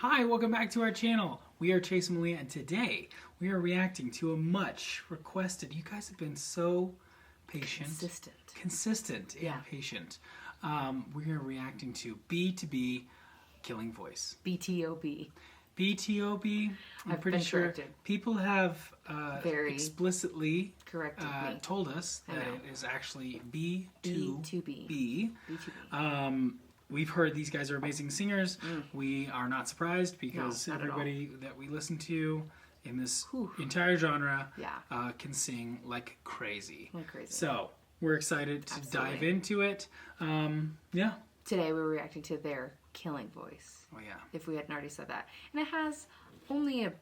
Hi, welcome back to our channel. We are Chase and Melia, and today we are reacting to a much requested. You guys have been so patient, consistent, and patient. We are reacting to B2B Killing Voice. BTOB. BTOB. I'm pretty sure people have very explicitly told us that it is actually B2B. We've heard these guys are amazing singers. We are not surprised because everybody that we listen to in this entire genre can sing like crazy. So we're excited to dive into it. Today we're reacting to their Killing Voice. Oh yeah. If we hadn't already said that. And it has only a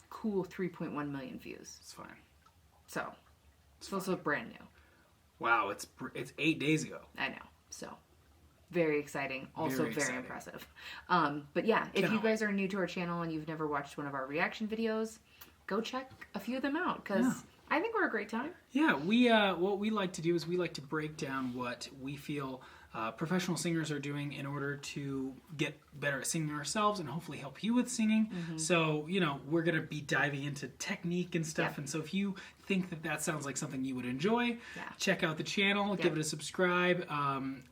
cool 3.1 million views. It's fine. So it's also brand new. Wow, it's 8 days ago. I know. So very exciting. Also very impressive. But yeah, if you guys are new to our channel and you've never watched one of our reaction videos, go check a few of them out because I think we're a great time. Yeah, we what we like to do is we like to break down what we feel professional singers are doing in order to get better at singing ourselves and hopefully help you with singing. So, you know, we're going to be diving into technique and stuff. And so if you think that that sounds like something you would enjoy, check out the channel, give it a subscribe,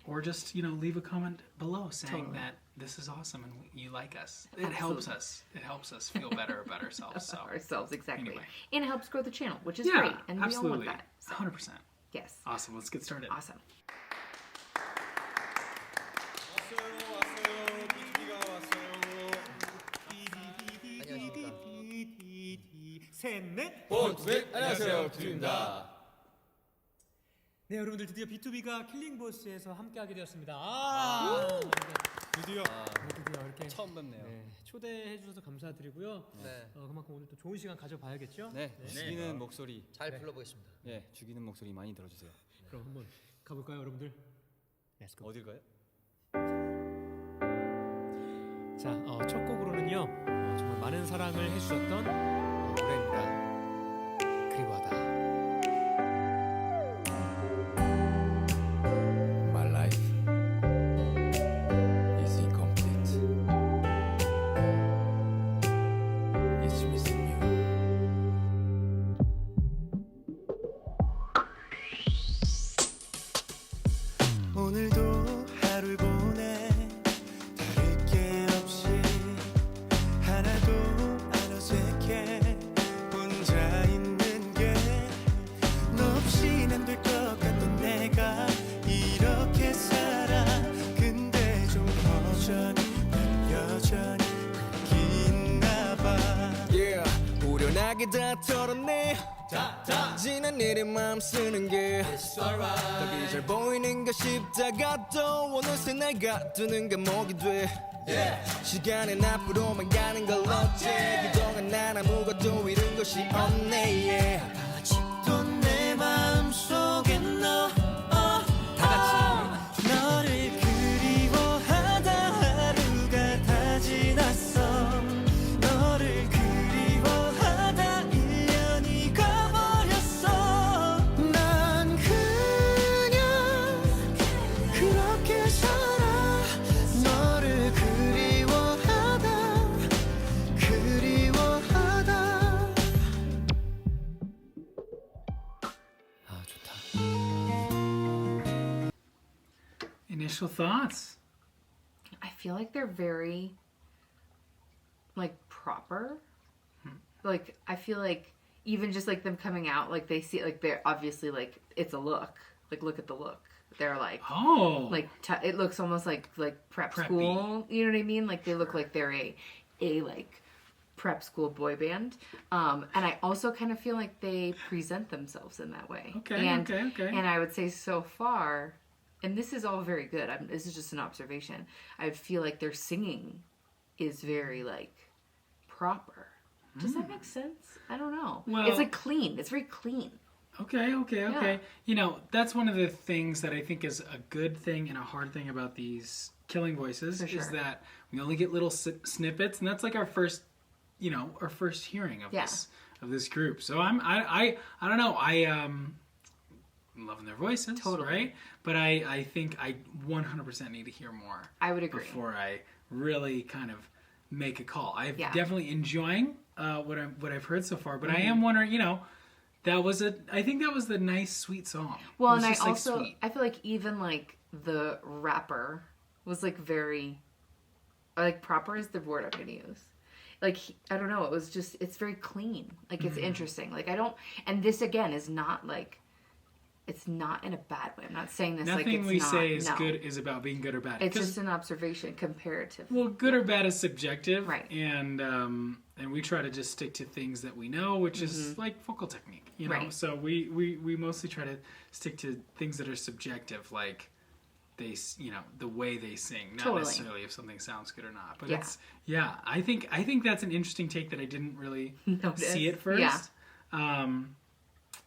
or just, you know, leave a comment below saying that this is awesome and you like us. It helps us. It helps us feel better about ourselves. So. Ourselves, exactly. Anyway. And it helps grow the channel, which is great. And we all want that. So. 100%. Yes. Awesome. Let's get started. Awesome. 안녕하세요, BTOB입니다. 네, 여러분들 드디어 B2B가 킬링보이스에서 함께하게 되었습니다. 드디어 이렇게 처음 뵙네요. 초대해 주셔서 감사드리고요. 그만큼 오늘 또 좋은 시간 가져봐야겠죠? 죽이는 목소리 잘 불러보겠습니다. 죽이는 목소리 많이 들어주세요. 그럼 한번 가볼까요, 여러분들? 어딜 가요? 자, 첫 곡으로는요, 정말 많은 사랑을 해주셨던 노래입니다. 그리워하다. My life is incomplete. It's missing you. 오늘도 하루를 보내 다를 게 없이 하나도 안 어색해 혼자 있는 게 너 없인 안 될 것 같던 내가 이렇게 살아 근데 좀 허전히 난 여전히 거기 있나 봐 후련하게 다 털어내 지난 일에 마음 쓰는 게 답이 잘 보이는 가 싶다가도 어느새 날 가두는 감옥이 돼 시간은 앞으로만 가는 걸 어째 그동안 난 아무것도 잃은 것이 없네 아직도 내 마음속에 너 다같이 너를 그리워하다 하루가 다 지났어 너를 그리워하다 1년이 가버렸어 난 그냥 그렇게 살아 너를 그리워하다 좋다. Initial thoughts? I feel like they're very proper. I feel like even just them coming out, they see they're obviously it's a look. Look at the look. They're it looks almost like prep Preppy. school. You know what I mean? They look like they're a prep school boy band. And I also kind of feel like they present themselves in that way. Okay. And I would say so far, and this is all very good. This is just an observation. I feel like their singing is very proper. Does that make sense? I don't know. Well, it's clean. It's very clean. Okay. You know, that's one of the things that I think is a good thing and a hard thing about these Killing Voices is that we only get little snippets, and that's our first, our first hearing of this group. So I don't know. I'm loving their voices, right? But I think I 100% need to hear more. I would agree. Before I really kind of make a call. I'm definitely enjoying what I've heard so far, but I am wondering, you know, I think that was the nice, sweet song. Well, and I also, I feel like even like the rapper was like very, like proper is the word I'm going to use. Like, I don't know, it was just, it's very clean. Like, it's interesting. Like, and this again is not like, it's not in a bad way. I'm not saying this like it's not. Nothing we say is good is about being good or bad. It's just an observation, comparative. Well, good or bad is subjective. Right. And we try to just stick to things that we know, which is like vocal technique, you know? Right. So we mostly try to stick to things that are subjective, like they, you know, the way they sing, not necessarily if something sounds good or not. But I think that's an interesting take that I didn't really see at first. Yeah.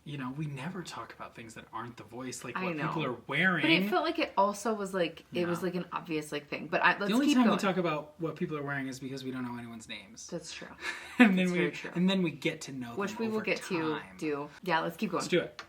You know, we never talk about things that aren't the voice, like what people are wearing. But it felt like it also was like, it was like an obvious like thing. But let's keep going. The only time we talk about what people are wearing is because we don't know anyone's names. That's true. And then we get to know them Which we will get to do. Yeah, let's keep going. Let's do it.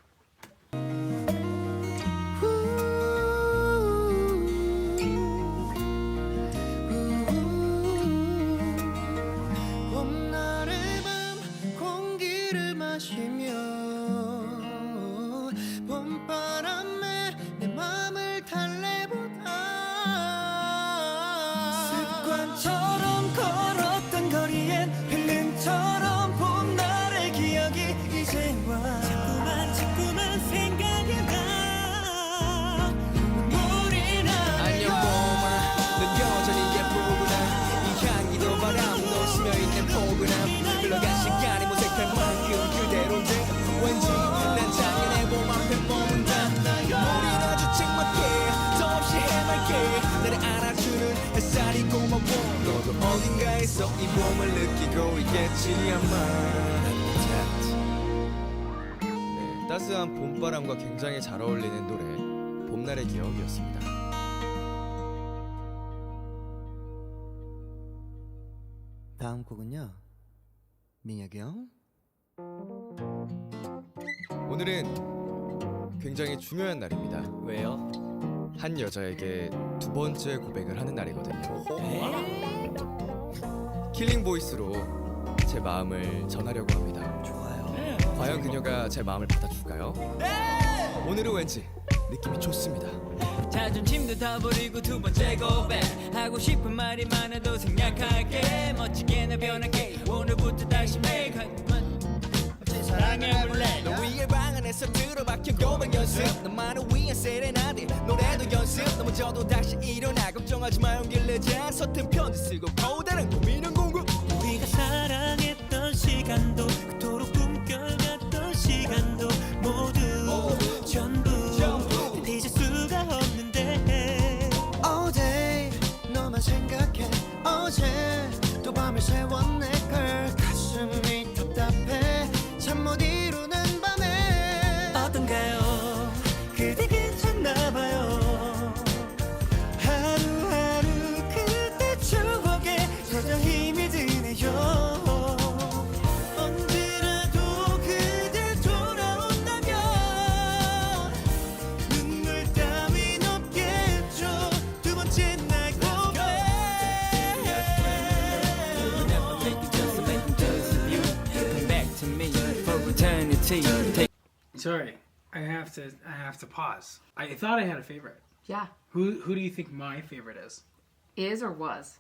어딘가에서 이 봄을 느끼고 있겠지 아마. 네, 따스한 봄바람과 굉장히 잘 어울리는 노래 봄날의 기억이었습니다. 다음 곡은요, 민혁이 형. 오늘은 굉장히 중요한 날입니다. 왜요? 한 여자에게 두 번째 고백을 하는 날이거든요. 킬링보이스로 제 마음을 전하려고 합니다. 좋아요. 과연 그녀가 제 마음을 받아줄까요? 오늘은 왠지 느낌이 좋습니다. 자존심도 다 버리고 두 번째 고백 하고 싶은 말이 많아도 생략할게 멋지게 나 변할게 오늘부터 다시 매일 사랑해볼래 너 위에 방 안에서 들어박혀 고백 연습 너만을 위한 세레나데 노래도 연습 넘어져도 다시 일어나 걱정하지 마 용기를 내자 서툰 편지 쓰고 고다른 고민은 공부 우리가 사랑했던 시간도 그토록 꿈꿔갔던 시간도 모두 전부 잊을 수가 없는데 All day 너만 생각해 어제 또 밤을 새워 내걸 가슴이 답답해 잠 못 이루는 밤에 어떤가요 그대 괜찮나봐요 하루하루 그때 추억에 젖어 힘이 드네요 언제라도 그대 돌아온다면 눈물 따윈 없겠죠 두 번째 날 고백 Come back to me for eternity Sorry, I have to pause. I thought I had a favorite. Yeah. Who do you think my favorite is? Is or was?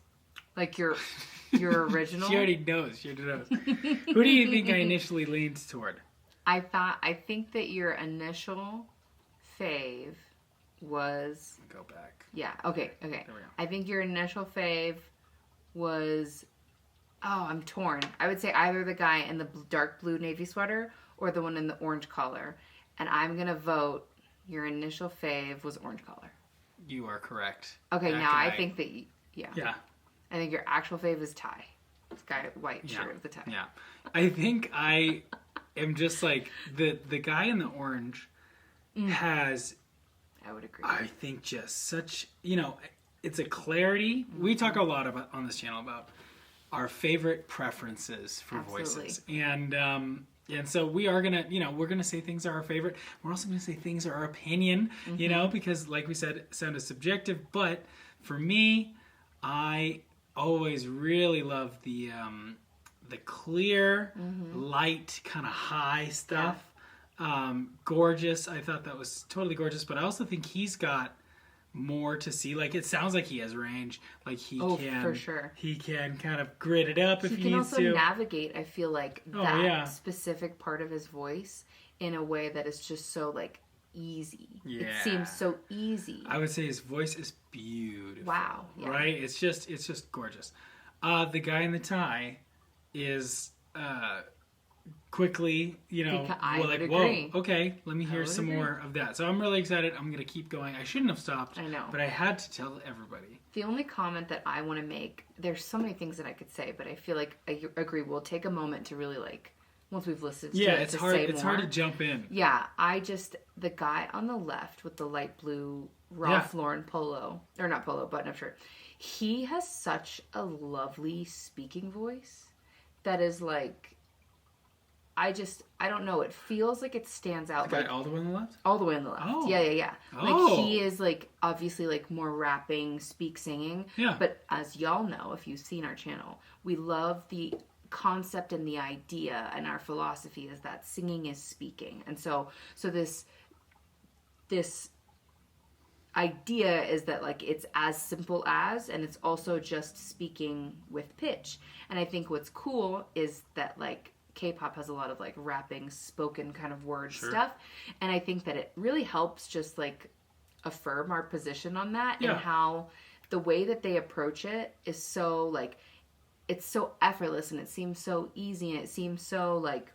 Like your original? She already knows. Who do you think I initially leaned toward? I think that your initial fave was... Go back. Yeah, okay. There we go. I think your initial fave was... Oh, I'm torn. I would say either the guy in the dark blue navy sweater or the one in the orange collar. And I'm going to vote your initial fave was orange collar. You are correct. Okay, That now guy. I think that... Yeah. I think your actual fave is Ty. This guy white shirt with the tie. Yeah. I think I am just like... The guy in the orange has... I would agree. I think just such... You know, it's a clarity. We talk a lot about on this channel about our favorite preferences for voices. And so we are gonna, we're gonna say things are our favorite. We're also gonna say things are our opinion, because like we said, sound is subjective. But for me, I always really loved the clear, light, kind of high stuff. Gorgeous. I thought that was totally gorgeous, but I also think he's got more to see. Like, it sounds like he has range. Like, he can, for sure. He can kind of grit it up if he needs to. He can also navigate, I feel like, that specific part of his voice in a way that is just so, like, easy. Yeah. It seems so easy. I would say his voice is beautiful. Wow. Yeah. Right? It's just gorgeous. The guy in the tie is quickly, whoa, okay, let me hear some more of that. So I'm really excited. I'm going to keep going. I shouldn't have stopped. I know. But I had to tell everybody. The only comment that I want to make, there's so many things that I could say, but I feel like I agree. We'll take a moment to really, like, once we've listened to it, it's hard. It's hard to jump in. Yeah, the guy on the left with the light blue Ralph Lauren polo, or not polo, button-up shirt, he has such a lovely speaking voice that is like, I don't know, it feels like it stands out. The guy all the way on the left? All the way on the left. Oh. Yeah. Oh. Like, he is, like, obviously, like, more rapping, singing. Yeah. But as y'all know, if you've seen our channel, we love the concept and the idea, and our philosophy is that singing is speaking. And so this idea is that, like, it's as simple as, and it's also just speaking with pitch. And I think what's cool is that, like, K-pop has a lot of, like, rapping, spoken kind of word stuff, and I think that it really helps just, like, affirm our position on that, and how the way that they approach it is so, like, it's so effortless, and it seems so easy, and it seems so, like,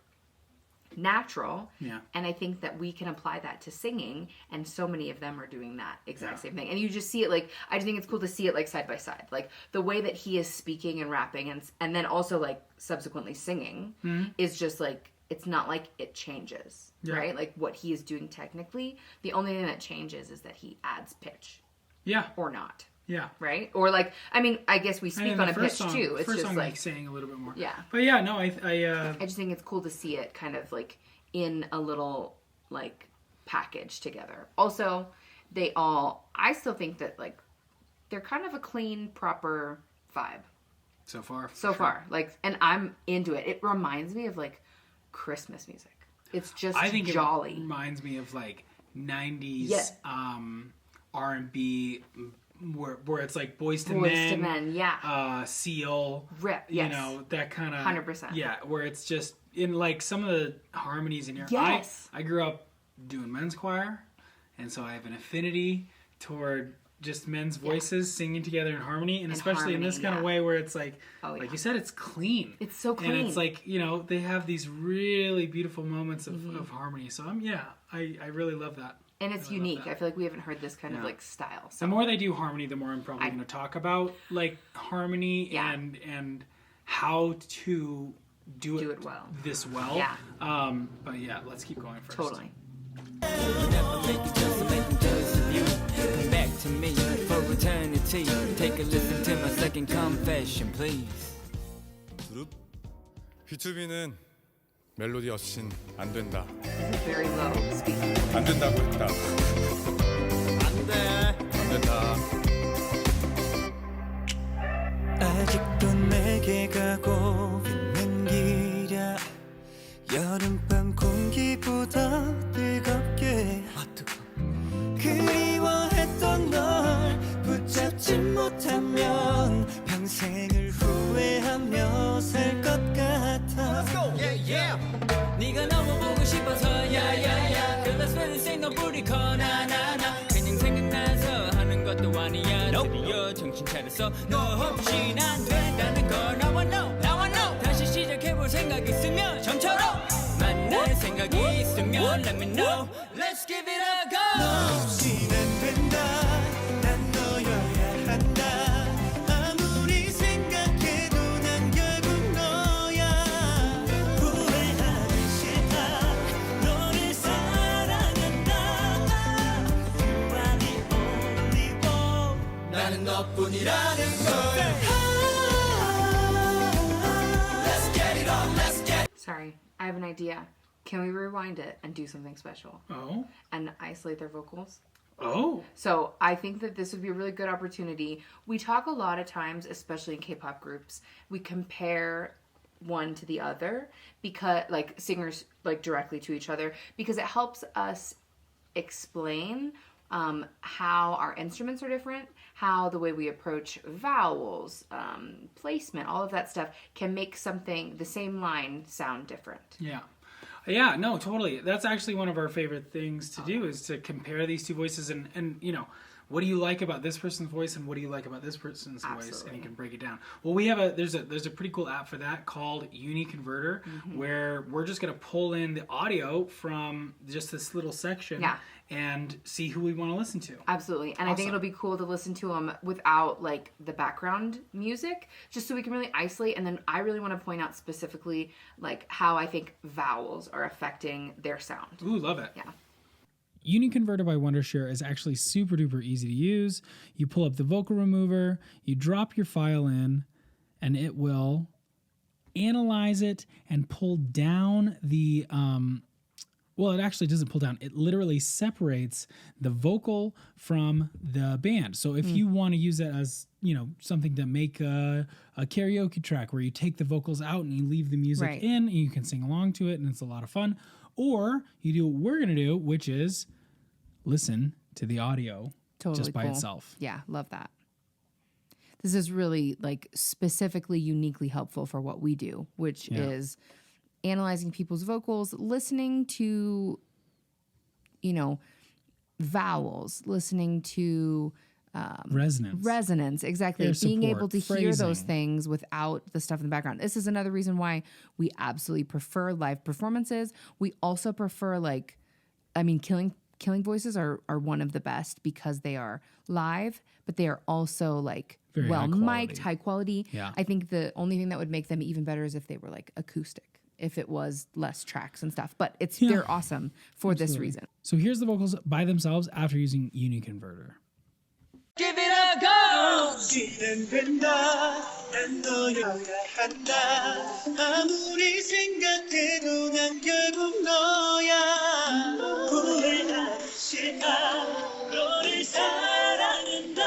natural. Yeah. And I think that we can apply that to singing, and so many of them are doing that exact same thing. And you just see it, like, I just think it's cool to see it, like, side by side. Like, the way that he is speaking and rapping and then also, like, subsequently singing is just, like, it's not like it changes, right? Like, what he is doing technically, the only thing that changes is that he adds pitch. Yeah. Or not. Yeah. Right? Or, like, I mean, I guess we speak on a pitch too. It's first just song, like saying a little bit more. Yeah. But yeah, no, I just think it's cool to see it kind of, like, in a little, like, package together. Also, I still think that, like, they're kind of a clean, proper vibe. So far. Like, and I'm into it. It reminds me of, like, Christmas music. It's just jolly. It reminds me of, like, 90s R&B, where it's like Boys to Men, Seal, Rip, you know, that kind of 100%. Yeah, where it's just in, like, some of the harmonies in here. Yes. I grew up doing men's choir, and so I have an affinity toward just men's voices singing together in harmony, and especially in this kind of way where it's like, like you said, it's clean. It's so clean. And it's like, you know, they have these really beautiful moments of harmony. So I really love that. And it's unique. I feel like we haven't heard this kind of, like, style. So. The more they do harmony, the more I'm probably going to talk about, like, harmony and how to do it well. This well. Yeah. But yeah, let's keep going first. Totally. Come back to me for eternity. Take a listen to my second confession, please. 그룹 B2B는 멜로디 없인 안 된다. Very low speaking. 안 된다고 했다. 안 된다. 아직도 내게 가고 있는 길이야. 여름밤 공기보다 뜨겁게 그리워했던 널 붙잡지 못하면 평생을 후회하며 살 것 같아. 네가 너무 보고 싶어서 야야야 그래서 스페인 생각 뿌리 커나나나 그냥 생각나서 하는 것도 아니야 드디어 정신 차렸어 너 없인 안 된다는 걸 나와 know 다시 시작해볼 생각 있으면 좀처럼 만날 생각이 있으면 let me know Let's give it a go 너 없인 안 된다 난 너여야 한다 아무리 생각해도 난 결국 너야 후회하기 싫다 너를 사랑한다 You are the only one 나는 너뿐이라는 걸 Let's get it on, let's get Sorry, I have an idea. Can we rewind it and do something special? Oh? And isolate their vocals? Oh. So I think that this would be a really good opportunity. We talk a lot of times, especially in K-pop groups, we compare one to the other because like singers like directly to each other because it helps us explain how our instruments are different, how the way we approach vowels, placement, all of that stuff can make something, the same line, sound different. Yeah. Yeah, no, totally. That's actually one of our favorite things to do is to compare these two voices and you know, what do you like about this person's voice and what do you like about this person's voice, and you can break it down. Well, we have there's a pretty cool app for that called UniConverter, where we're just going to pull in the audio from just this little section and see who we want to listen to. Absolutely. And awesome. I think it'll be cool to listen to them without like the background music, just so we can really isolate. And then I really want to point out specifically like how I think vowels are affecting their sound. Ooh, love it. Yeah. UniConverter by Wondershare is actually super duper easy to use. You pull up the vocal remover, you drop your file in, and it will analyze it and pull down the well, it actually doesn't pull down. It literally separates the vocal from the band. So if you want to use it as, you know, something to make a karaoke track where you take the vocals out and you leave the music in and you can sing along to it and it's a lot of fun. Or you do what we're going to do, which is listen to the audio just by itself. Yeah, love that. This is really like specifically uniquely helpful for what we do, which is analyzing people's vocals, listening to, you know, vowels, listening to resonance, exactly. Being able to hear those things without the stuff in the background. This is another reason why we absolutely prefer live performances. We also prefer killing voices are one of the best because they are live, but they are also like very mic'd, high quality. Yeah. I think the only thing that would make them even better is if they were like acoustic, if it was less tracks and stuff. But they're awesome for this reason. So here's the vocals by themselves after using UniConverter. Give it a go! 지는 된다 난 너여야 한다 아무리 생각해도 난 결국 너야 후회하지 마 너를 사랑한다.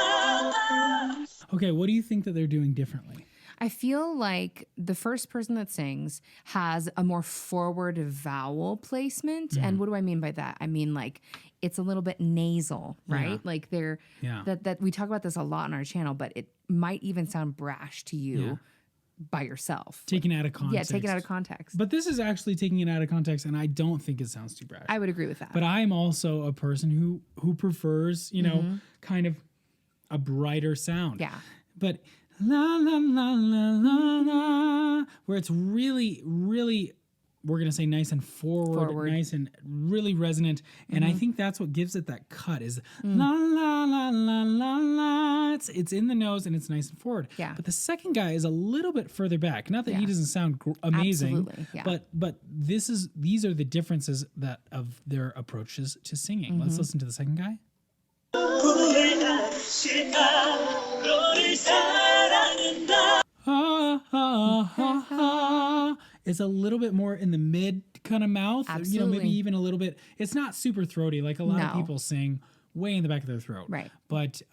Okay, what do you think that they're doing differently? I feel like the first person that sings has a more forward vowel placement. And what do I mean by that? I mean like it's a little bit nasal, right? Like they're that we talk about this a lot on our channel, but it might even sound brash to you by yourself. Taken out of context. Yeah, taken out of context. But this is actually taking it out of context, and I don't think it sounds too brash. I would agree with that. But I'm also a person who prefers, you know, kind of a brighter sound. Yeah. But la la la la la la, where it's really, really, we're gonna say nice and forward, nice and really resonant, and I think that's what gives it that cut is la la la la la la. It's in the nose and it's nice and forward. Yeah. But the second guy is a little bit further back. Not that he doesn't sound amazing, but these are the differences that of their approaches to singing. Let's listen to the second guy. It's a little bit more in the mid kind of mouth. Absolutely. You know, maybe even a little bit. It's not super throaty like a lot of people sing way in the back of their throat. Right. But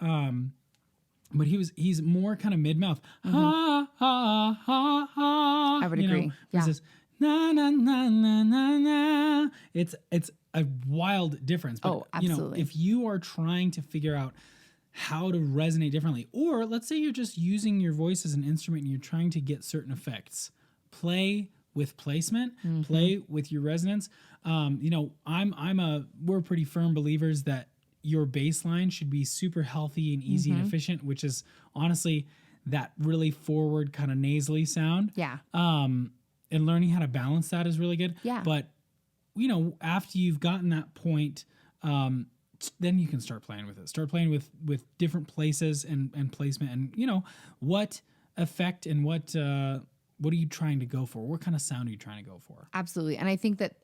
he's more kind of mid mouth. Ha ha ha ha. I would agree. It's this na na na na na na. It's a wild difference. But you know, if you are trying to figure out how to resonate differently, or let's say you're just using your voice as an instrument and you're trying to get certain effects, play with placement, play with your resonance. You know, we're pretty firm believers that your bass line should be super healthy and easy and efficient, which is honestly that really forward kind of nasally sound. Yeah. And learning how to balance that is really good. Yeah. But, you know, after you've gotten that point, then you can start playing with it. Start playing with different places and placement and, you know, what effect and what what are you trying to go for? What kind of sound are you trying to go for? Absolutely. And I think that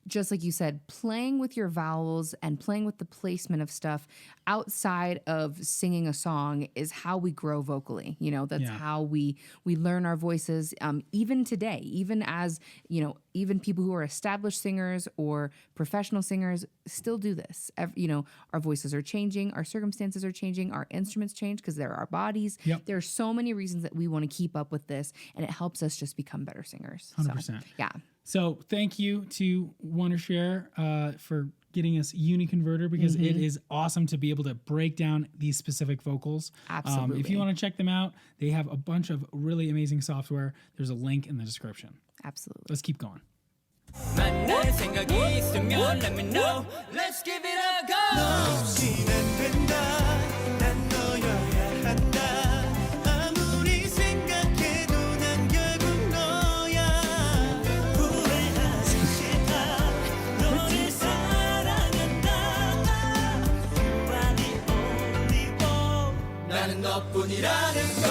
just like you said, playing with your vowels and playing with the placement of stuff outside of singing a song is how we grow vocally. You know, that's how we learn our voices. Even today, even as, you know, even people who are established singers or professional singers still do this. You know, our voices are changing, our circumstances are changing, our instruments change because they're our bodies. Yep. There are so many reasons that we want to keep up with this, and it helps us just become better singers. 100%. So, yeah. So thank you to Wondershare for getting us Uniconverter, because it is awesome to be able to break down these specific vocals. Absolutely. If you want to check them out, they have a bunch of really amazing software. There's a link in the description. Absolutely. Let's keep going. 만날 생각이 있으면 let me know. Let's give it a go. 너 없인 안 된다. 난 너여야 한다. 아무리 생각해도 난 결국 너야. 후회하기 싫다. 너를 사랑한다. You are the only one. 나는 너뿐이라는 걸.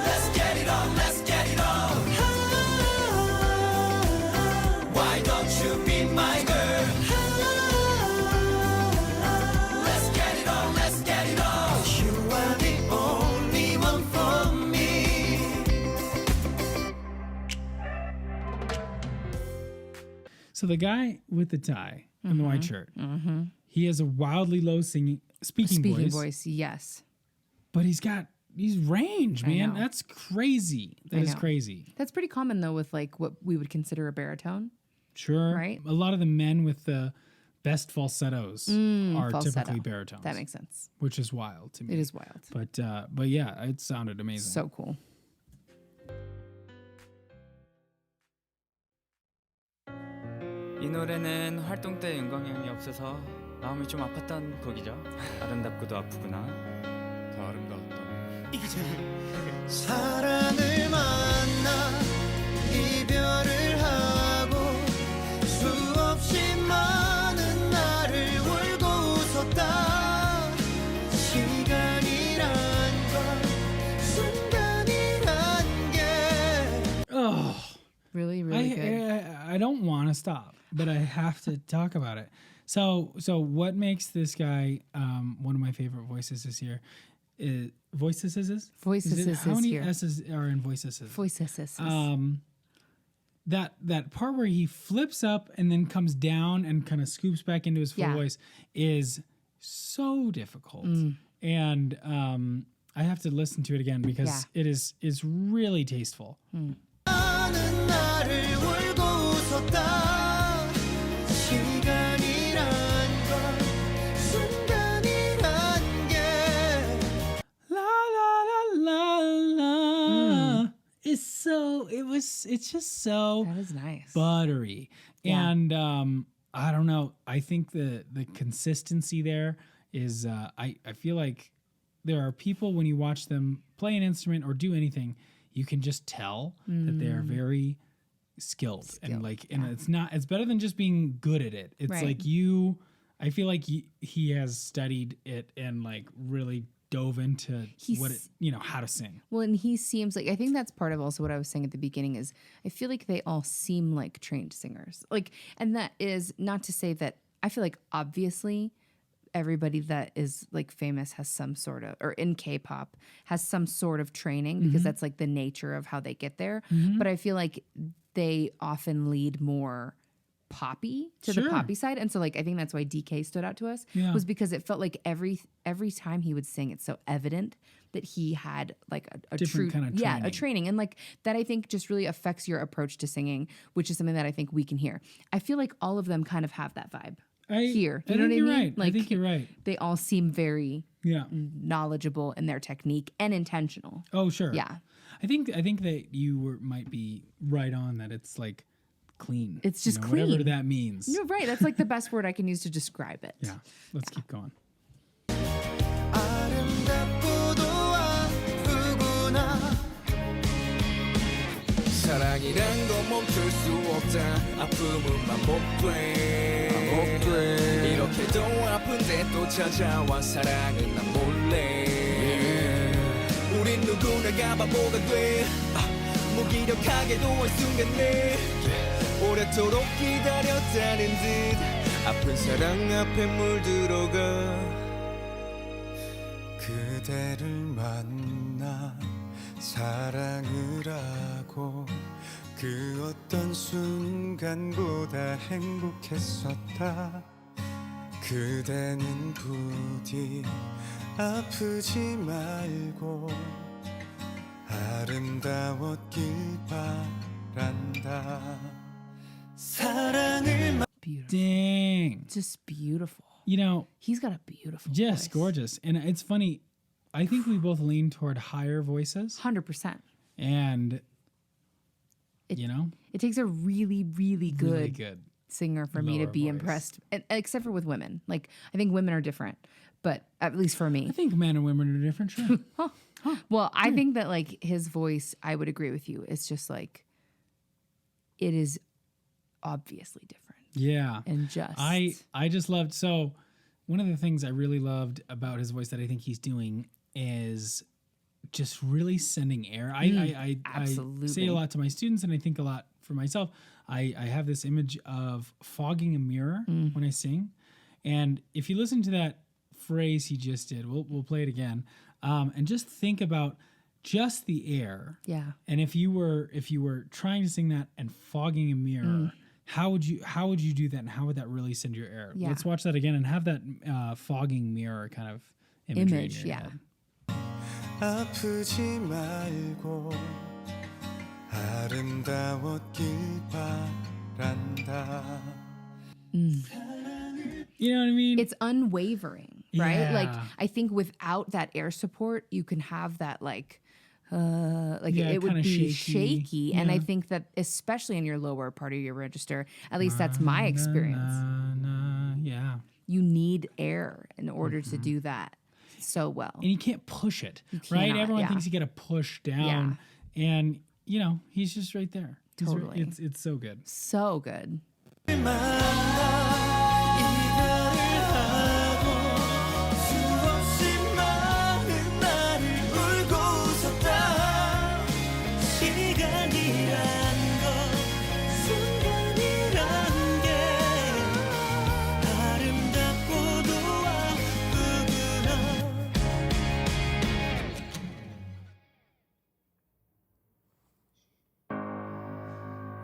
Let's get it on, let's get it on. Why don't you be my girl? Let's get it on, let's get it on. You are the only one for me. So the guy with the tie and the white shirt, he has a wildly low speaking voice, yes. but he's range, man. know. That's crazy. That is know. crazy. That's pretty common though with like what we would consider a baritone. Sure. Right? A lot of the men with the best falsettos are falsetto. typically baritones. That makes sense. Which is wild to me. It is wild. But yeah, it sounded amazing. So cool. 이 노래는 활동 때 영광형이 없어서 마음이 좀 아팠던 곡이죠. 아름답고도 아프구나. 다 아름다웠다. 사랑을 만나 이별을 하고 수없이 많은 날을 울고 웃었다. 시간이란 건 순간이란 게. Oh, Really, really good. I don't want to stop, but I have to talk about it. So what makes this guy one of my favorite voices this year? Voices is how many here. S's are in voices? Voices. That part where he flips up and then comes down and kind of scoops back into his full voice is so difficult. And I have to listen to it again because it is really tasteful. 많은 날을 울고 웃었다. 시간이란 건 순간이란 게. La la la la la. It's just so That is nice. buttery. Yeah. And I don't know. I think the consistency there is I feel like there are people when you watch them play an instrument or do anything, you can just tell that they are very skilled. And it's better than just being good at it. It's Right. like I feel like he has studied it and like really dove into how to sing. Well, and he seems like, I think that's part of also what I was saying at the beginning is I feel like they all seem like trained singers. Like, and that is not to say that I feel like obviously everybody that is like famous has some sort of, or in K-pop has some sort of training because that's like the nature of how they get there. But I feel like they often lead more poppy to the poppy side. And so like, I think that's why DK stood out to us was because it felt like every time he would sing, it's so evident that he had like a Different true, kind of training. a training. And like that I think just really affects your approach to singing, which is something that I think we can hear. I feel like all of them kind of have that vibe. Here. You know what I mean? Right. Like, I think you're right. They all seem very knowledgeable in their technique and intentional. Oh, sure. Yeah. I think that you might be right on that. It's like clean. It's just clean. Whatever that means. You're right. That's like the best word I can use to describe it. Yeah. Let's keep going. 아름답고도 아프구나. 사랑이란 건 멈출 수 없다. 아픔은 반복돼. 이렇게도 아픈데 또 찾아와 사랑은 난 몰래. 우린 누구나가 바보가 돼 무기력하게도 한순간에 오래도록 기다렸다는 듯 아픈 사랑 앞에 물들어가 그대를 만나 사랑을 하고 그 어떤 순간보다 행복했었다 그대는 부디 아프지 말고 아름다웠길 바란다 사랑을 Dang. Just beautiful. You know, he's got a beautiful Yes, voice. gorgeous. And it's funny. I think we both lean toward higher voices. 100%. And, it takes a really, really good, good singer for me to be impressed, except for with women. Like, I think women are different, but at least for me. I think men and women are different, sure. Well, I think that, like, his voice, I would agree with you. It's just, like, it is obviously different. Yeah. And just. I just loved, so one of the things I really loved about his voice that I think he's doing is just really sending air. I say a lot to my students and I think a lot for myself. I have this image of fogging a mirror when I sing. And if you listen to that phrase he just did, we'll play it again. And just think about just the air. Yeah. And if you were trying to sing that and fogging a mirror, how would you do that and how would that really send your air? Yeah. Let's watch that again and have that fogging mirror kind of imagery in your yeah. head. 아프지 말고 아름다웠길 바란다 You know what I mean? It's unwavering, right? Yeah. Like, I think without that air support, you can have that, like it would be shaky. And I think that especially in your lower part of your register, at least that's my experience. Yeah. You need air in order to do that so well. And you can't push it, right? cannot, Everyone yeah. thinks you got to push down. And, he's just right there. Totally. It's so good. So good.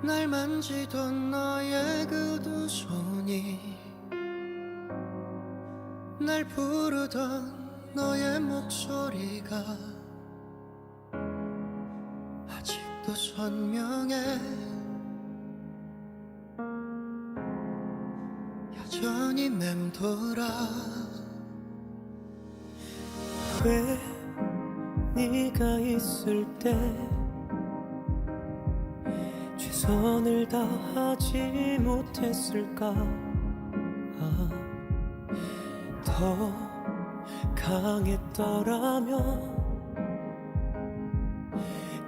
날 만지던 너의 그 두 손이 날 부르던 너의 목소리가 아직도 선명해 여전히 맴돌아 왜 네가 있을 때 최선을 다하지 못했을까 더 강했더라면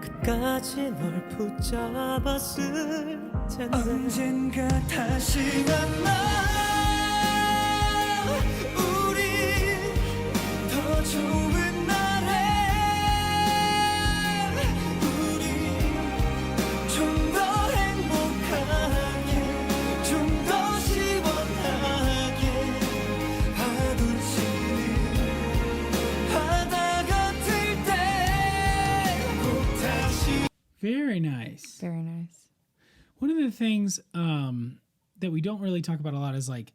끝까지 널 붙잡았을 텐데 언젠가 다시 만나 우리 더 좋은 날에 Very nice. Very nice. One of the things that we don't really talk about a lot is like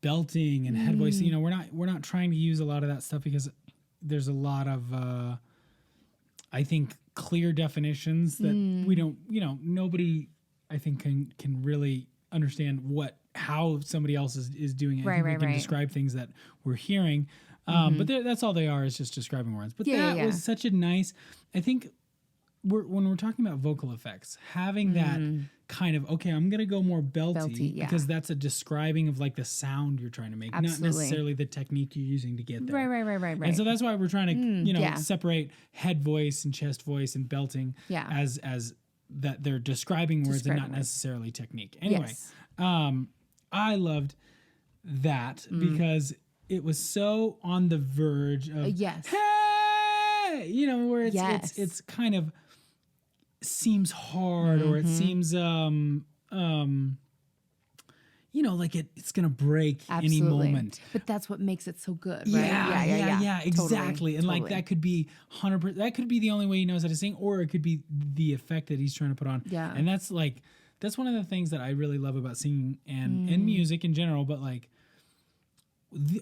belting and head voice. We're not trying to use a lot of that stuff because there's a lot of I think clear definitions that we don't. Nobody I think can really understand how somebody else is doing it. Right, we can describe things that we're hearing, but that's all they are is just describing words. But that was such a nice. I think. When we're talking about vocal effects, having that kind of, okay, I'm going to go more belty because that's a describing of like the sound you're trying to make, Absolutely. not necessarily the technique you're using to get there. Right. And so that's why we're trying to, separate head voice and chest voice and belting as that they're describing words and not necessarily technique. Anyway, I loved that because it was so on the verge of, yes. hey, you know, where it's kind of seems hard or it seems you know, like it's gonna break any moment. But that's what makes it so good, right? Yeah, exactly. Totally, and like that could be 100%. That could be the only way he knows how to sing, or it could be the effect that he's trying to put on. Yeah, and that's one of the things that I really love about singing and music in general. But like,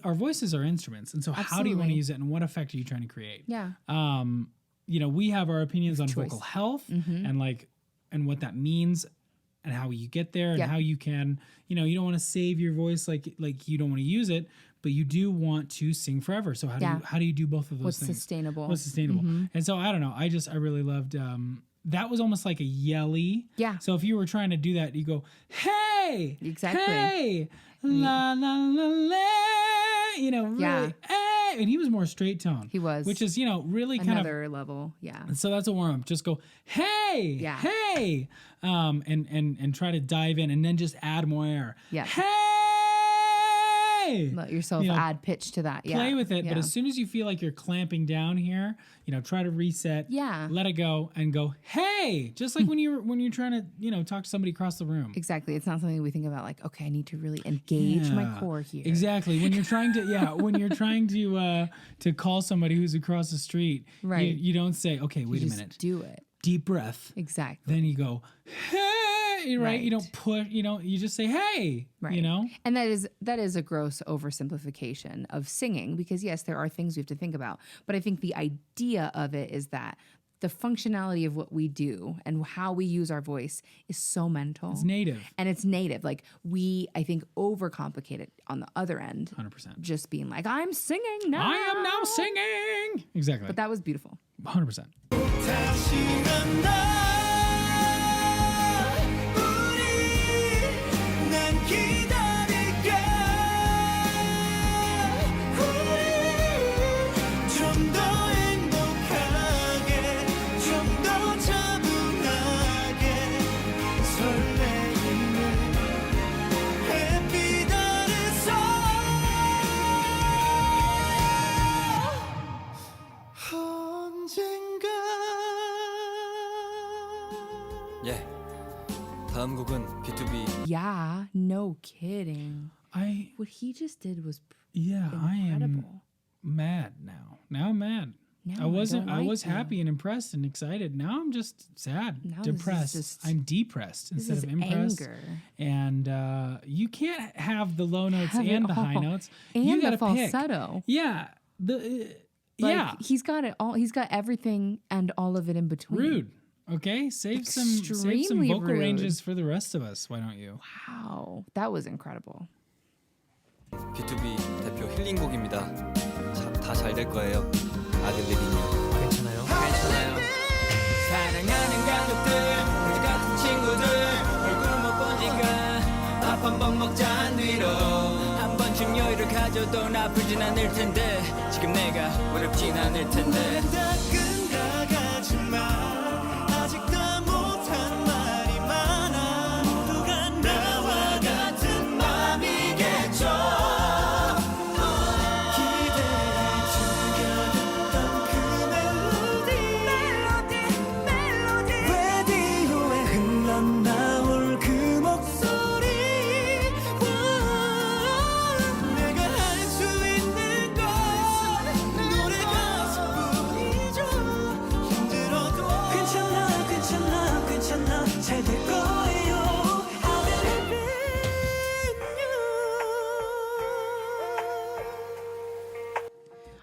our voices are instruments, and so how do you want to use it, and what effect are you trying to create? Yeah. You know, we have our opinions on vocal health and what that means. And how you get there and how you can, you know, you don't want to save your voice like you don't want to use it, but you do want to sing forever. So how do you do both of those things? What's sustainable? And so I don't know. I really loved that was almost like a yelly. Yeah. So if you were trying to do that, you go, hey, exactly. Hey, la la la la, you know, really, hey. And he was more straight tone. He was. Which is, you know, really another level. Yeah. And so that's a warm up. Just go, hey, hey, and try to dive in and then just add more air. Yeah. Hey. Let yourself add pitch to that. Play with it. But as soon as you feel like you're clamping down here, you know, try to reset. Yeah. Let it go and go, hey. Just like when you're trying to, you know, talk to somebody across the room. Exactly. It's not something we think about like, okay, I need to really engage my core here. Exactly. When you're trying to to call somebody who's across the street, right? You don't say, okay, wait a minute. Do it. Deep breath. Exactly. Then you go, hey, right? You don't push, you know, you just say, hey, right. You know? And that is a gross oversimplification of singing because yes, there are things we have to think about. But I think the idea of it is that the functionality of what we do and how we use our voice is so mental. It's native. And it's native. Like we, I think, overcomplicate it on the other end. 100%. Just being like, I'm singing now. I am now singing. Exactly. But that was beautiful. 100%. 다음 곡은 BTOB. Yeah, no kidding. What he just did was incredible. I am mad now. Now I'm mad. Now I was happy and impressed and excited. Now I'm just sad, depressed. I'm depressed instead of impressed. Anger. And you can't have the low notes and the high notes. And you the gotta falsetto. Pick. Yeah. He's got it all. He's got everything and all of it in between. Rude. Okay, save some vocal ranges for the rest of us. Why don't you? Wow, that was incredible. BTOB 대표 힐링곡입니다. 다 잘 될 거예요. 아들들이면 괜찮아요. 사랑하는 가족들, 우리 같은 친구들, 얼굴 못 본 지가 밥 한 번 먹자 뒤로 한 번쯤 여유를 가져도 나쁘진 않을 텐데 지금 내가 어렵진 않을 텐데.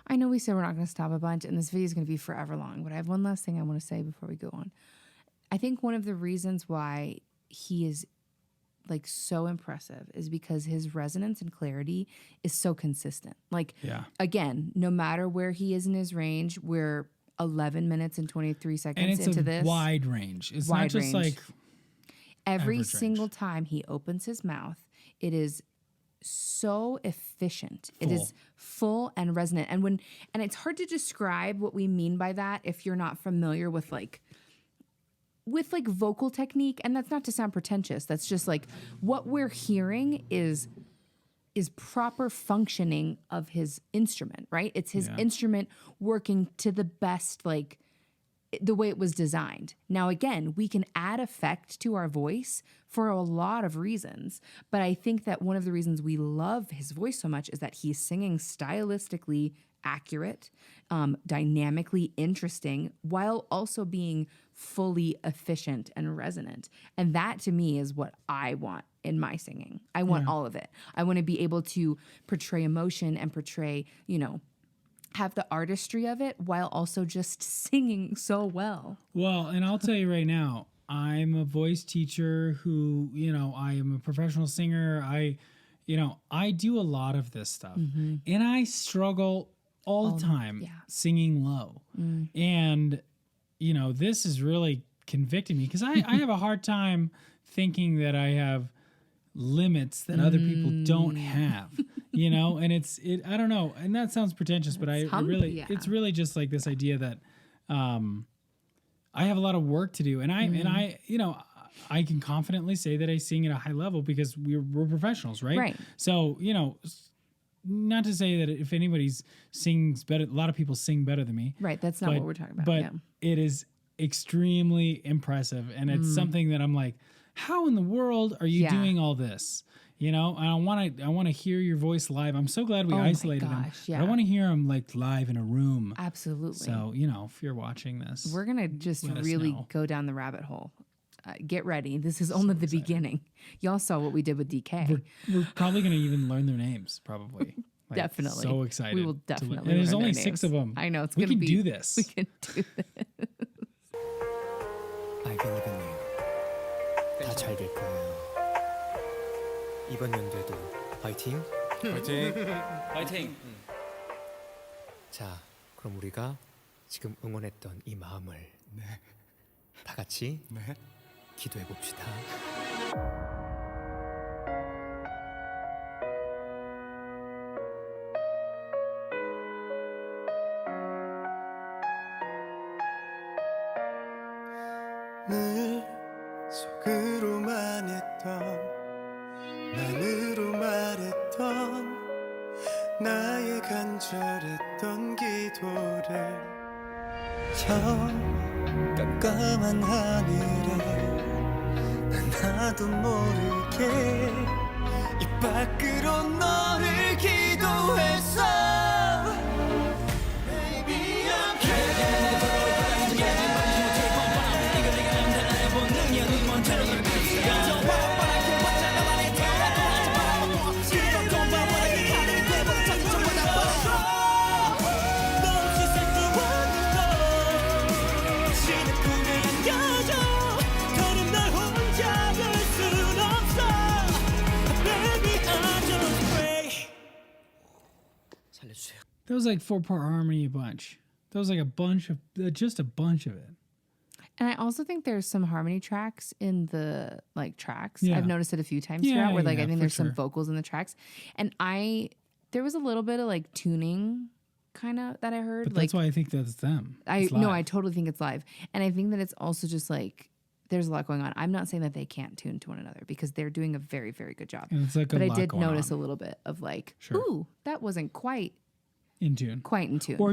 I know we said we're not going to stop a bunch, and this video is going to be forever long, but I have one last thing I want to say before we go on. I think one of the reasons why he is like so impressive is because his resonance and clarity is so consistent. Like, again, no matter where he is in his range, we're 11 minutes and 23 seconds into this. And it's a wide range. It's not just like every single time he opens his mouth, it is so efficient. It is full and resonant. And it's hard to describe what we mean by that if you're not familiar with vocal technique. And that's not to sound pretentious. That's just like what we're hearing is is proper functioning of his instrument, right? It's his instrument working to the best, like the way it was designed. Now, again, we can add effect to our voice for a lot of reasons, but I think that one of the reasons we love his voice so much is that he's singing stylistically accurate, dynamically interesting, while also being fully efficient and resonant. And that to me is what I want in my singing. I want all of it. I want to be able to portray emotion and portray, you know, have the artistry of it while also just singing so well. Well, and I'll tell you right now, I'm a voice teacher who, you know, I am a professional singer. I do a lot of this stuff, and I struggle all the time singing low. And, you know, this is really convicting me because I have a hard time thinking that I have limits that other people don't have, you know, and I don't know. And that sounds pretentious, but it's really just like this idea that, I have a lot of work to do, and I, you know, I can confidently say that I sing at a high level because we're professionals, right? Right. So, you know, not to say that if anybody sings better, a lot of people sing better than me. Right. That's not what we're talking about. But it is extremely impressive, and it's something that I'm like, how in the world are you doing all this? You know, and I want to hear your voice live. I'm so glad we isolated him. Yeah. But I want to hear him like live in a room. Absolutely. So, you know, if you're watching this, we're going to just really go down the rabbit hole. Get ready. This is only the beginning. Y'all saw what we did with DK. We're probably going to even learn their names, probably. Like, definitely. So excited. We will definitely. And there's learn only their 6 names. of them. I know. It's we going to be. We can do this. We can do this. I believe in you. 다 잘 될 거예요. 이번 연도에도 파이팅. 파이팅. 파이팅. 자, 그럼 우리가 지금 응원했던 이 마음을 다 같이 기도해 봅시다. 늘 속으로만 했던 맘으로 말했던 나의 간절했던 기도를 저 깜깜한 하늘에 난 나도 모르게 입 밖으로 너를 기도했어 Baby I'm That was like 4-part harmony bunch. That was like a bunch of, just a bunch of it. And I also think there's some harmony tracks in the like tracks. Yeah. I've noticed it a few times throughout where like I think there's some vocals in the tracks. And there was a little bit of like tuning kind of that I heard. But that's why I think that's them. I totally think it's live. And I think that it's also just like there's a lot going on. I'm not saying that they can't tune to one another because they're doing a very, very good job. And it's like but I did notice a little bit of like, ooh, that wasn't quite in tune. Quite in tune. Or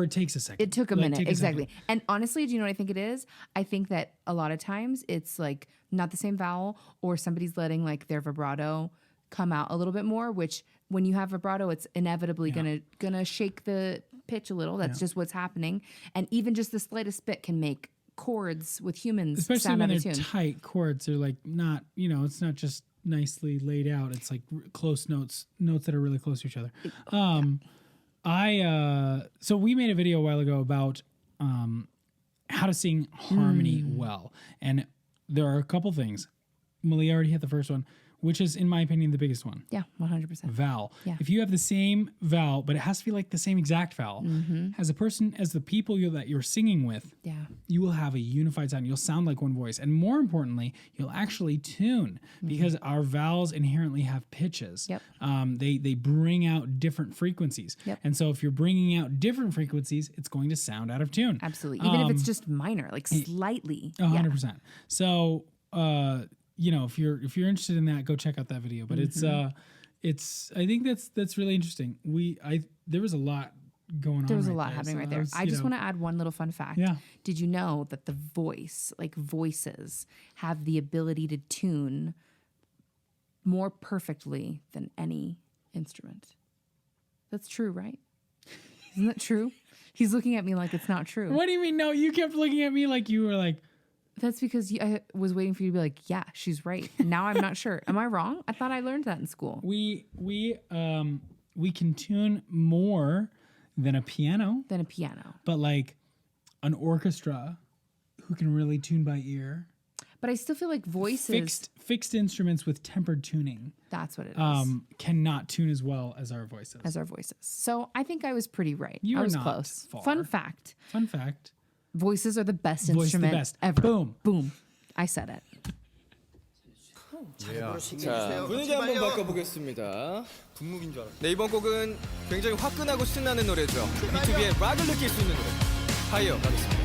it takes a second. It took a minute. Exactly. And honestly, do you know what I think it is? I think that a lot of times it's like not the same vowel or somebody's letting like their vibrato come out a little bit more, which when you have vibrato, it's inevitably gonna shake the pitch a little. That's just what's happening. And even just the slightest bit can make chords with humans especially sound when out they're of tune. Tight chords. They're like not, you know, it's not just nicely laid out. It's like close notes that are really close to each other. So we made a video a while ago about how to sing harmony well. And there are a couple things. Melia already hit the first one, which is, in my opinion, the biggest one. Yeah, 100%. Vowel. Yeah. If you have the same vowel, but it has to be like the same exact vowel, as the people that you're singing with, you will have a unified sound. You'll sound like one voice. And more importantly, you'll actually tune because our vowels inherently have pitches. Yep. They bring out different frequencies. Yep. And so if you're bringing out different frequencies, it's going to sound out of tune. Absolutely. Even if it's just minor, like slightly. 100%. So, you know, if you're interested in that, go check out that video. But I think that's really interesting. There was a lot going on. There was a lot happening right there. I just want to add one little fun fact. Yeah. Did you know that the voices have the ability to tune more perfectly than any instrument? That's true, right? Isn't that true? He's looking at me like it's not true. What do you mean? No, you kept looking at me like you were like. That's because I was waiting for you to be like, yeah, she's right. Now I'm not sure. Am I wrong? I thought I learned that in school. We can tune more than a piano. But like an orchestra who can really tune by ear. But I still feel like voices... Fixed instruments with tempered tuning. That's what it is. Cannot tune as well as our voices. So I think I was pretty right. I was not close. Far. Fun fact. Voices are the best instrument ever. Boom. I said it. 자, 분위기 한번 바꿔보겠습니다. 분무기인 줄 알았어. 네, 이번 곡은 굉장히 화끈하고 신나는 노래죠. BTOB의 락을 느낄 수 있는 노래. 하이어 가겠습니다.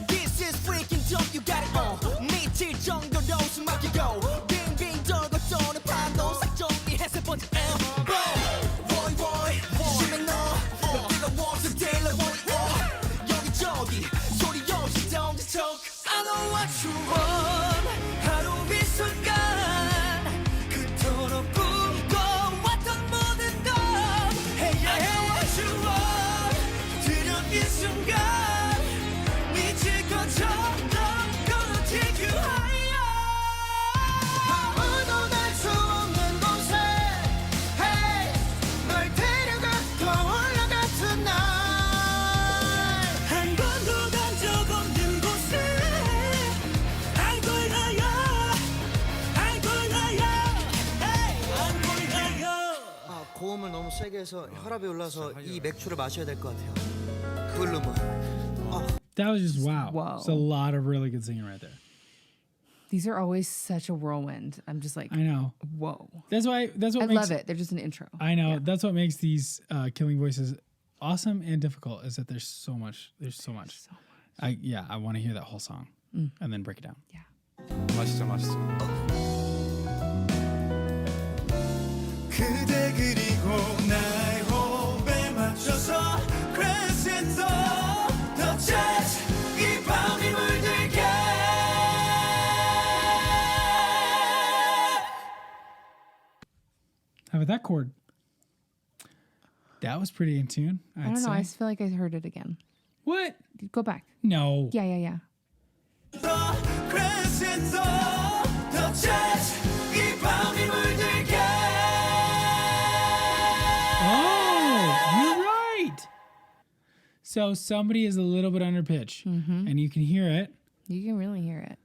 This is freaking dope, you got it all. 미칠 정도로 숨 막히고 빙빙 돌고 도는 판도 싹 정리해 세 번째 앨범. Boy boy, 심해 너 뜨거워서 데일러 boy 여기저기 소리 없이 don't talk. I know what you want. 하루 이 순간 그토록 꿈꿔왔던 모든 것. Hey I know what you want. 들은 이 순간 Gonna take you higher. 아무도 날 수 없는 곳에 Hey 널 데려가 더 올라가 tonight. 한 번도 간 적 없는 곳에 I'm going higher. I'm going higher. Hey I'm going higher. 고음을 너무 세게 해서 혈압이 올라서 이 맥주를 마셔야 될 것 같아요. 그걸로만. That was just wow. It's a lot of really good singing right there. These are always such a whirlwind. I'm just like, I know. Whoa. That's what I makes love it. They're just an intro. I know. Yeah. That's what makes these killing voices awesome and difficult. Is that there's so much. I want to hear that whole song and then break it down. Yeah. 맛있어. 그대 그리고 나의 호흡에 맞춰서 crescendo 더 찾아 이 밤이 물들게. How about that chord? That was pretty in tune. I don't know. I just feel like I heard it again. What? Go back. No. Yeah. crescendo 더 찾아 이 밤이 물들게. So somebody is a little bit under pitch, and you can hear it. You can really hear it.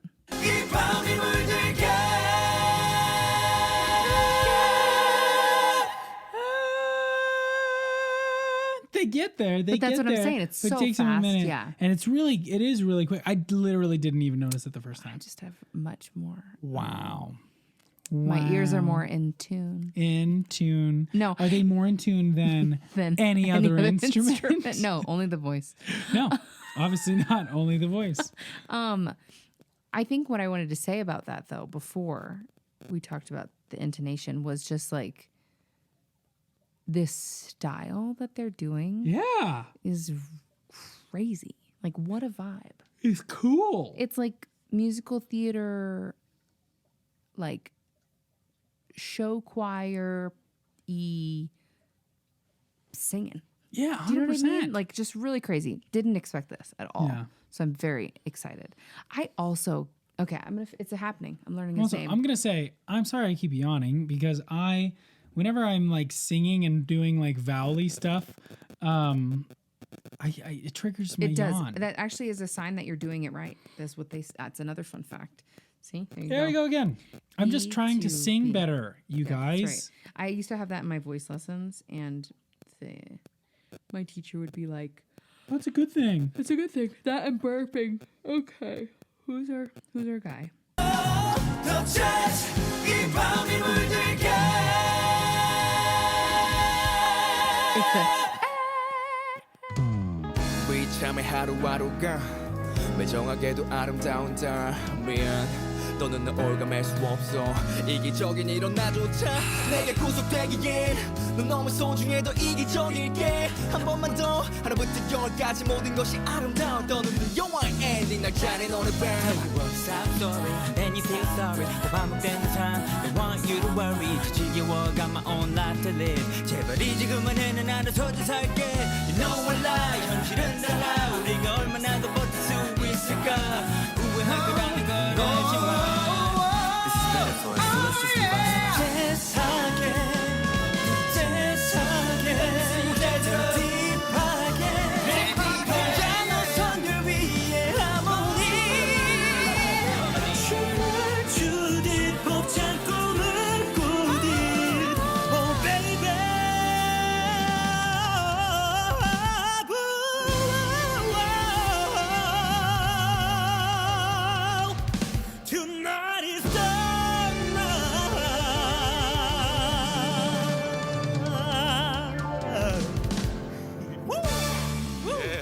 They get there. But that's what I'm saying. It's so takes fast. them a minute. Yeah. And it is really quick. I literally didn't even notice it the first time. I just have much more. Wow. My ears are more in tune. In tune. No. Are they more in tune than any other instrument? No, only the voice. No, obviously not. Only the voice. I think what I wanted to say about that, though, before we talked about the intonation, was just like this style that they're doing. Yeah. Is crazy. Like, what a vibe. It's cool. It's like musical theater, like show choir singing. Yeah, 100%. Do you know what I mean? Like, just really crazy. Didn't expect this at all. Yeah. So I'm very excited. I also it's happening. I'm learning his name. I'm gonna say I'm sorry I keep yawning because whenever I'm like singing and doing like vowel-y stuff, it triggers my yawn. That actually is a sign that you're doing it right. That's another fun fact. See? There we go again. I'm just trying to sing better, you guys. That's right. I used to have that in my voice lessons, and my teacher would be like, "That's a good thing. That's a good thing. That and burping. Okay, who's our guy?" 참의 하루하루가 매정하게도 아름다운 달 미안 더는 날 올감할 수 없어 이기적인 이런 나조차 내게 구속되기엔 넌 너무 소중해 더 이기적일게 한 번만 더 하나부터 열까지 모든 것이 아름다워 떠오르는 영화의 엔딩 날 잘해 너의 밤 Tell you a sad story and you feel sorry 또 반복되는 삶 Don't want you to worry 지겨워 got my own life to live 제발 이제 그만해는 알아서 좀 살게 You know I lie 현실은 달라 우리가 얼마나 더 버틸 수 있을까 후회할 거라는 걸 알지만 This is better for us so let's just keep on 세상에 딥하게 혼자 나선 늘 위에 하모니 춤을 추듯 벅찬 꿈을 꾸듯 Oh baby Tonight is the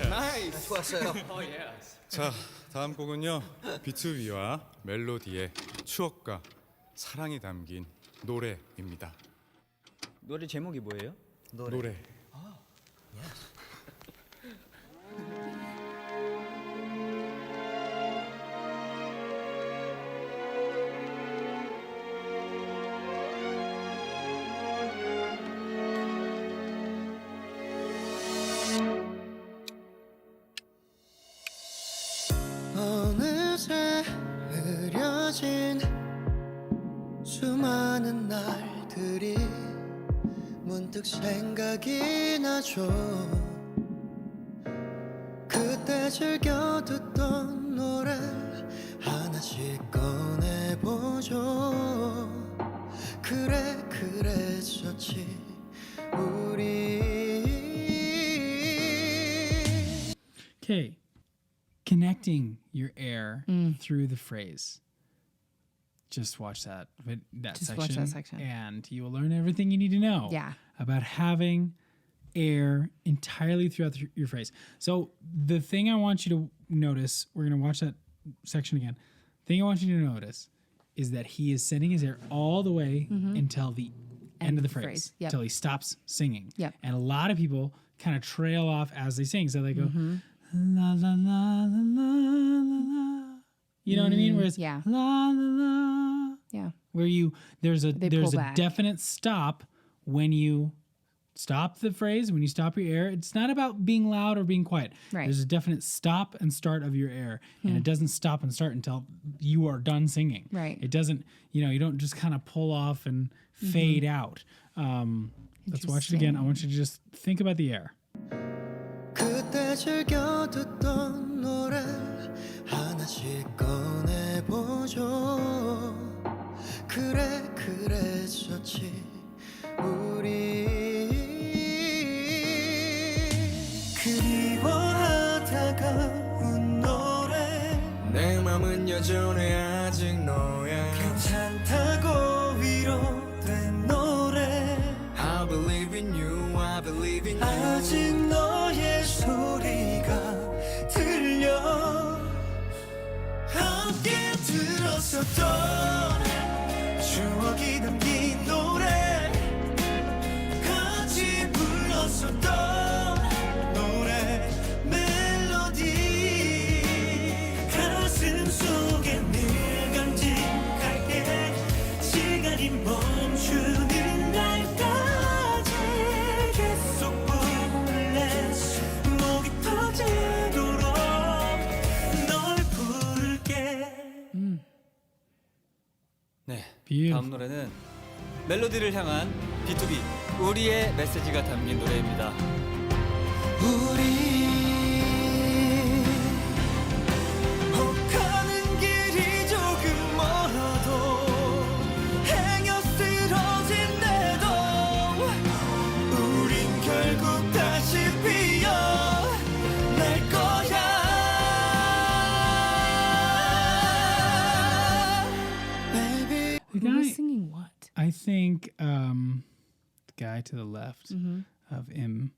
나이스 좋았어요. 자, 다음 곡은요. BTOB와 멜로디의 추억과 사랑이 담긴 노래입니다. 노래 제목이 뭐예요? 노래. 어느새 흐려진 수많은 날들이 문득 생각이 나죠 그때 즐겨 듣던 노래 하나씩 꺼내보죠 그래 그랬었지 우리 Okay. Connecting your air through the phrase. Just watch that section. And you will learn everything you need to know about having air entirely throughout your phrase. So the thing I want you to notice, we're going to watch that section again. The thing I want you to notice is that he is sending his air all the way until the end of the phrase. Until he stops singing. And a lot of people kind of trail off as they sing. So they go, la la la la la la la. You know what I mean? Whereas la la la. Yeah. Where there's a definite stop when you stop the phrase, when you stop your air. It's not about being loud or being quiet. Right. There's a definite stop and start of your air. And it doesn't stop and start until you are done singing. Right. It doesn't, you don't just kind of pull off and fade out. Let's watch it again. I want you to just think about the air. 그때 즐겨 듣던 노래 하나씩 꺼내보죠 그래 그랬었지 우리 그리워하다가 운 노래 내 맘은 여전히 아직 너야 괜찮다고 위로된 노래 I believe in you I believe in you 아직 너의 소리가 들려 함께 들었었던 추억이 담긴 노래 같이 불렀었던 노래 멜로디 가슴 속에 늘 간직할게 시간이 멈추는 날까지 계속 불래 목이 터지도록 널 부를게 네. Beautiful. 다음 노래는 멜로디를 향한 BTOB 우리의 메시지가 담긴 노래입니다. 우리 가는 길이 조금 멀어도 행여 쓰러진대도 우린 결국 다시 피어날 거야 baby. The Who's singing what? I think the guy to the left of him,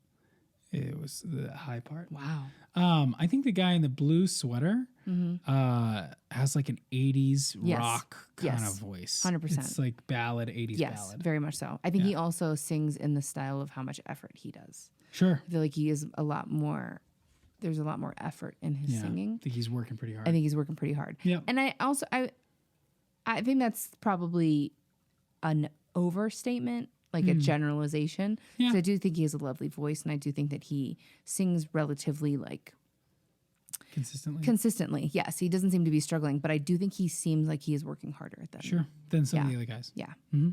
it was the high part. Wow. I think the guy in the blue sweater has like an 80s rock kind of voice. 100%. It's like ballad, 80s ballad. Very much so. I think he also sings in the style of how much effort he does. Sure. I feel like he is a lot more, there's a lot more effort in his singing. I think he's working pretty hard. I think he's working pretty hard. Yeah. And I think that's probably an overstatement, like a generalization. Yeah. I do think he has a lovely voice, and I do think that he sings relatively like consistently. Yes, he doesn't seem to be struggling, but I do think he seems like he is working harder than some of the other guys. Yeah. Mm-hmm.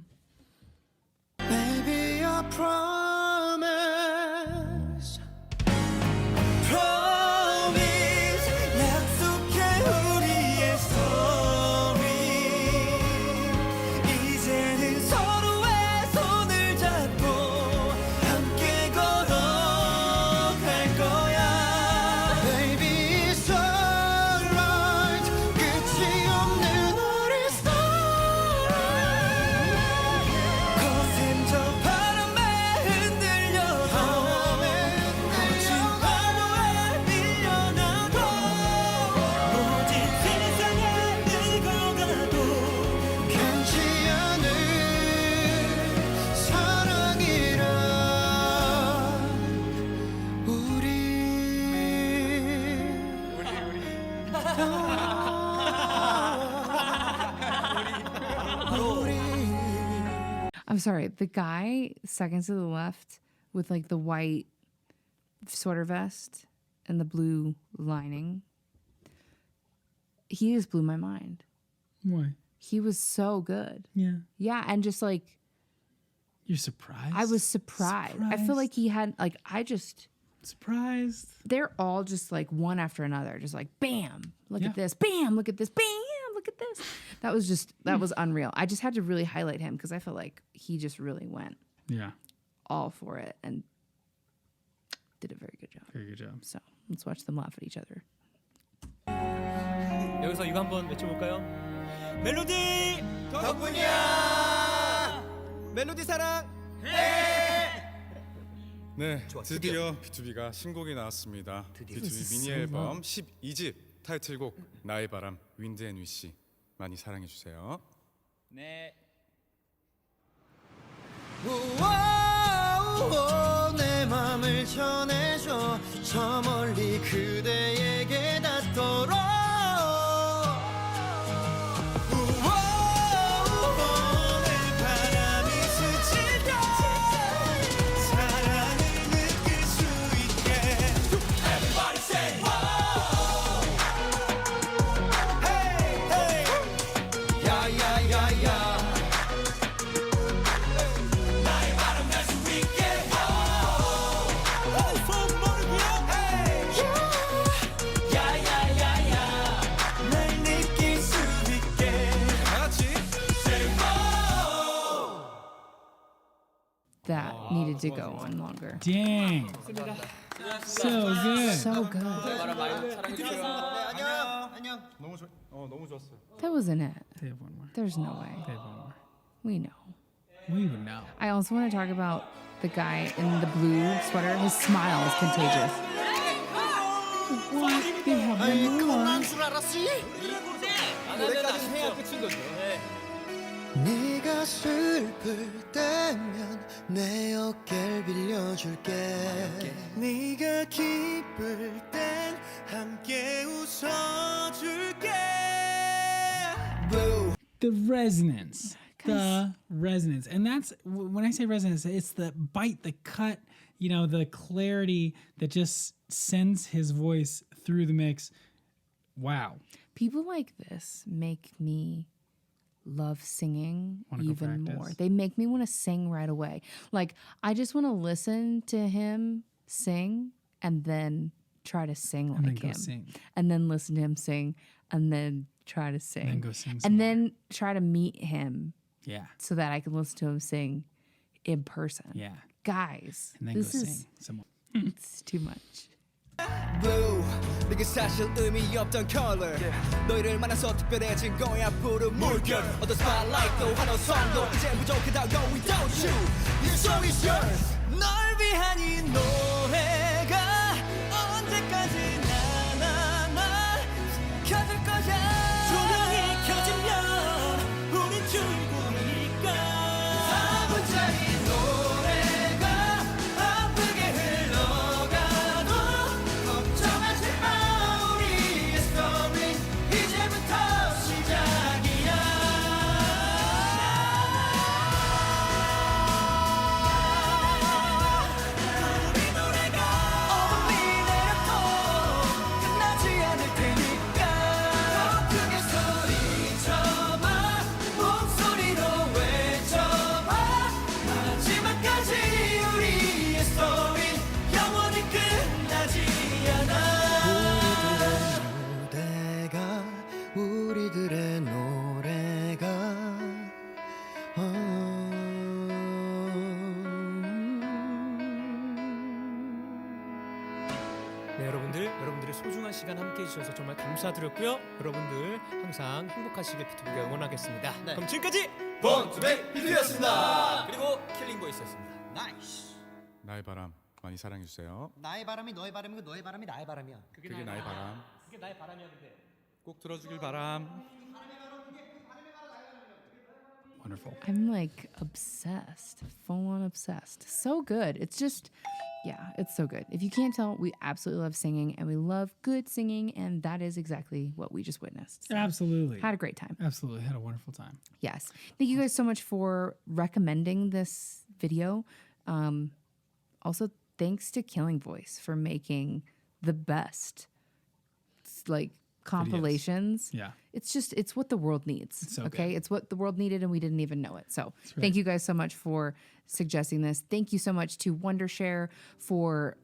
Baby, I promise. Promise. 약속해 우리의 story. 이제는 서로의 손을 잡고 함께 걸어갈 거야. Baby, it's alright. 끝이 없는 우리 story. 거센 저 바람에 흔들려도 거친 파도에 밀려나도 모든 세상에 늙어가도 변치 않을 사랑이란 I'm sorry, the guy second to the left with like the white sweater vest and the blue lining, he just blew my mind. Why? He was so good. Yeah. Yeah, and just like You're surprised? I was surprised. I feel like he had like surprised. They're all just like one after another, just like bam, look at this, bam, look at this, bam, look at this. That was unreal. I just had to really highlight him because I feel like he just really went all for it and did a very good job. Very good job. So let's watch them laugh at each other. 여기서 이거 한번 외쳐볼까요? 멜로디 덕분이야. 멜로디 사랑. 네, 드디어 BTOB가 신곡이 나왔습니다. BTOB 미니 앨범 12집 타이틀곡 나의 바람 윈드 앤 위시 많이 사랑해 주세요. 네. 내 맘을 전해줘 저 멀리 그대에게 닿도록 내 바람이 스칠 때 사랑을 느낄 수 있게 Everybody say wow Hey hey 야야야야 That needed to go on longer. Dang. So good. So good. 안녕. 너무 좋았어요. That wasn't it. They have one more. There's no way. They have one more. We know. We would know. I also want to talk about the guy in the blue sweater. His smile is contagious. What? They have one more. 노래까지 해야 끝인 거죠. 네가 슬플 때면 내 어깨를 빌려줄게 네가 기쁠 땐 함께 웃어줄게 The resonance. The resonance. And that's, when I say resonance, it's the bite, the cut, you know, the clarity that just sends his voice through the mix. Wow. People like this make me love singing even more. practice? They make me want to sing right away. Like, I just want to listen to him sing and then try to sing And then like go him. sing. And then listen to him sing and then try to sing. And then go sing some And more. then try to meet him Yeah. so that I can listen to him sing in person. Yeah. Guys, And then this go is sing some more. it's too much. Boo, 내게 사실 의미 없던 color 너희를 만나서 특별해진 거야 푸른 물결 어떤 spotlight도 환호성도 이제 부족하다고 we don't you This song is yours 널 위한 이 노래가 네, 여러분들의 소중한 시간 함께 해주셔서 정말 감사드렸고요. 여러분들 항상 행복하시길 B2B가 응원하겠습니다. 네. 그럼 지금까지 번투백 B2B였습니다. 그리고 킬링보이스였습니다. 나이스. 나의 바람 많이 사랑해 주세요. 나의 바람이 너의 바람이고 너의 바람이 나의 바람이야. 그게 나의 바람. 그게 나의 바람이야. 근데 꼭 들어주길 바람. Wonderful. I'm like obsessed, full on obsessed. So good. It's just, yeah, it's so good. If you can't tell, we absolutely love singing and we love good singing, and that is exactly what we just witnessed. So Absolutely. had a great time. Absolutely. Had a wonderful time. Yes. Thank you guys so much for recommending this video. Also, thanks to Killing Voice for making the best, like, compilations. Yeah. It's what the world needs. So okay. good. It's what the world needed and we didn't even know it. So thank you guys so much for suggesting this. Thank you so much to Wondershare for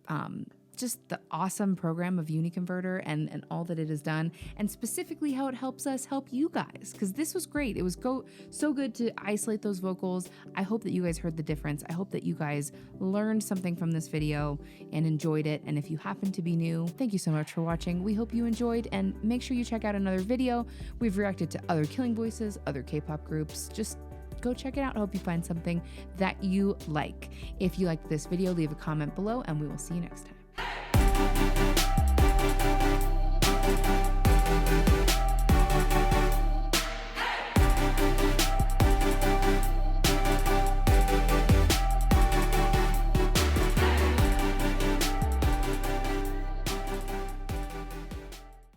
just the awesome program of UniConverter and all that it has done, and specifically how it helps us help you guys, because this was great. It was so good to isolate those vocals. I hope that you guys heard the difference. I hope that you guys learned something from this video and enjoyed it. And if you happen to be new, thank you so much for watching. We hope you enjoyed, and make sure you check out another video. We've reacted to other Killing Voices, other K-pop groups. Just go check it out. I hope you find something that you like. If you liked this video, leave a comment below, and we will see you next time.